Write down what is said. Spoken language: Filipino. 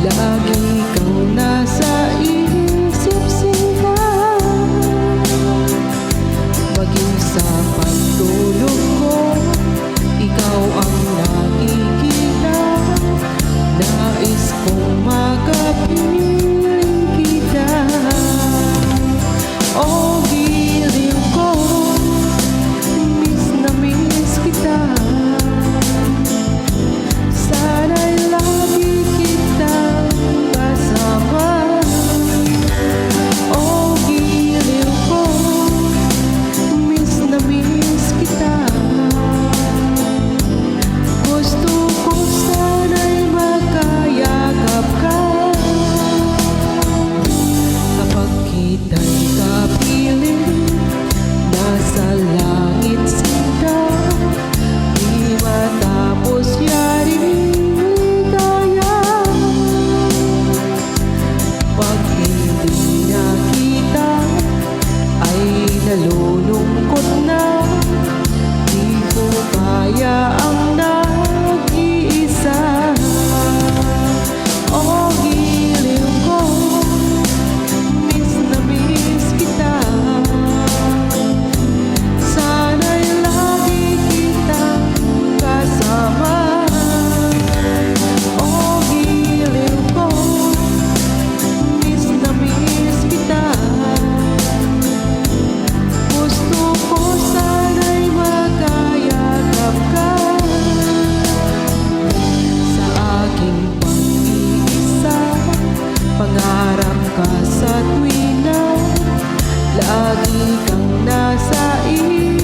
Lagi kang nasa isip sila, maging sa pagtulog ko, ikaw ang nakikita. Nais kong makapiling kita. Oh, giliw ko, miss na miss kita. Sana'y lagi kitang kasama. Oh, giliw ko, miss na miss kita. Gusto ko sana'y makayakap ka. Kapag kita'y kapiling, nasa langit sinta, di matapos yaring ligaya. Pag hindi nakita, ay nalulungkot na. Di ko kaya ang nag-iisa. Oh, giliw ko, miss na miss kita. Sana'y lagi kitang kasama. Oh, giliw ko, miss na miss kita. Gusto ko sana'y makayakap ka. Sa aking pag-iisa, pangarap ka sa tuwina. Lagi kang nasa isip.